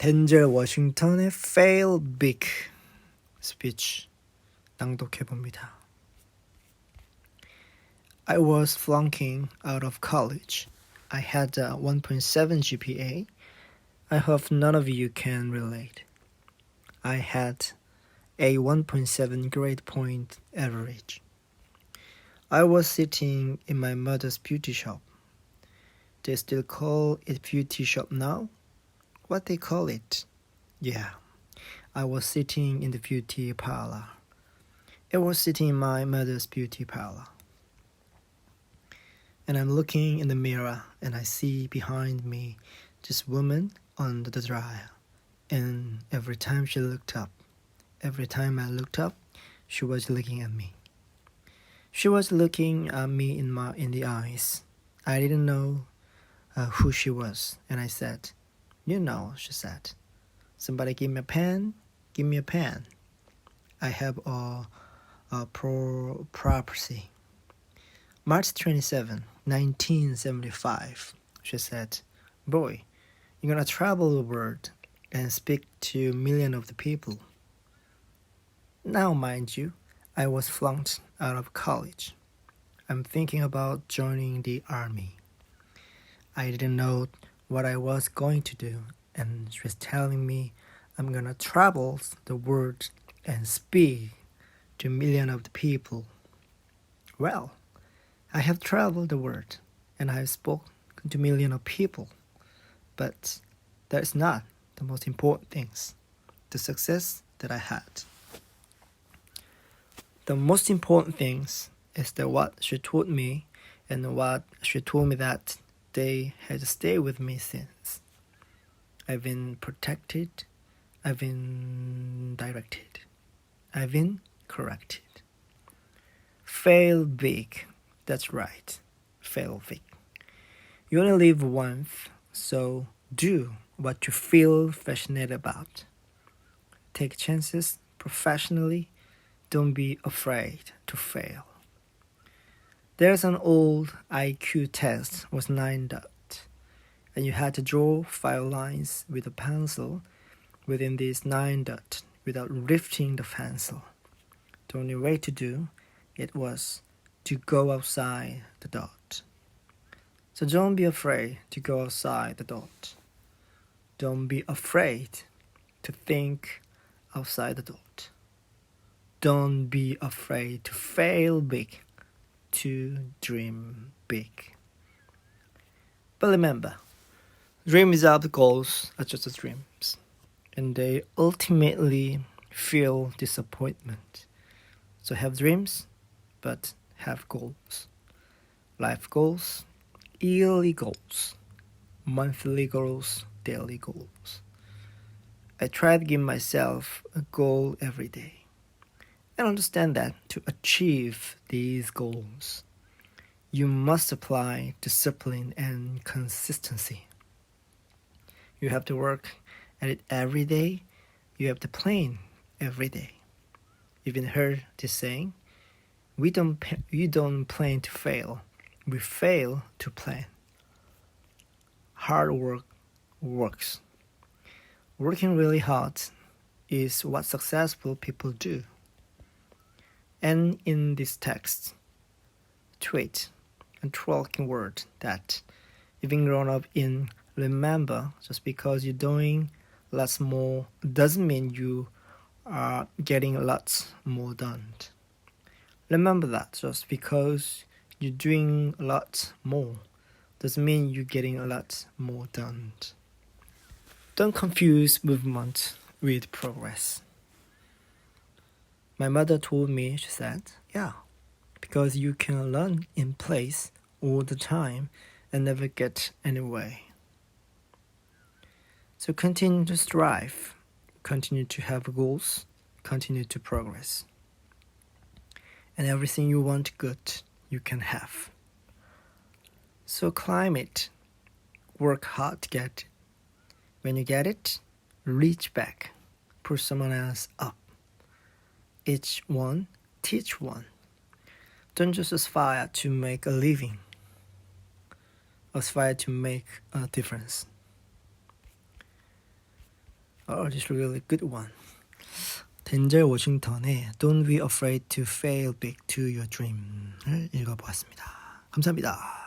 덴젤워싱턴의 Fail Big 스피치 낭독해봅니다. I was flunking out of college. I had a 1.7 GPA. I hope none of you can relate. I had a 1.7 grade point average. I was sitting in my mother's beauty shop. They still call it beauty shop now? What they call it? Yeah, I was sitting in the beauty parlor. I was sitting in my mother's beauty parlor. And I'm looking in the mirror and I see behind me this woman under the dryer. And every time she looked up, every time I looked up, she was looking at me. She was looking at me in the eyes. I didn't know who she was, and I said, "You know," she said. "Somebody give me a pen. Give me a pen. I have a property." March 27, 1975, she said, "Boy, you're gonna travel the world and speak to millions of the people." Now, mind you, I was flunked out of college. I'm thinking about joining the army. I didn't know what I was going to do, and she was telling me I'm gonna travel the world and speak to millions of the people. Well, I have traveled the world and I have spoken to millions of people, but that is not the most important things, the success that I had. The most important things is that what she told me and what she told me that they had stayed with me since. I've been protected, I've been directed, I've been corrected. Fail big, that's right, fail big. You only live once, so do what you feel passionate about. Take chances professionally, don't be afraid to fail. There's an old IQ test with 9 dots, and you had to draw 5 lines with a pencil within these 9 dots without lifting the pencil. The only way to do it was to go outside the dot. So don't be afraid to go outside the dot. Don't be afraid to think outside the dot. Don't be afraid to fail big, to dream big. But remember, dreams without goals are just dreams, and they ultimately feel disappointment. So have dreams, but have goals. Life goals, yearly goals, monthly goals, daily goals. I try to give myself a goal every day. And understand that to achieve these goals, you must apply discipline and consistency. You have to work at it every day. You have to plan every day. You've been heard this saying, we don't plan to fail. We fail to plan. Hard work works. Working really hard is what successful people do. And in this text, tweet and talking word that you've been grown up in, remember, just because you're doing lots more doesn't mean you are getting lots more done. Remember that just because you're doing a lot more doesn't mean you're getting a lot more done. Don't confuse movement with progress. My mother told me, she said, yeah, because you can learn in place all the time and never get anywhere. So continue to strive, continue to have goals, continue to progress. And everything you want good, you can have. So climb it, work hard to get it. When you get it, reach back, push someone else up. Each one, teach one. Don't just aspire to make a living. Aspire to make a difference. Oh, this is a really good one. 덴젤워싱턴의 Don't be afraid to fail big to your dream을 읽어보았습니다. 감사합니다.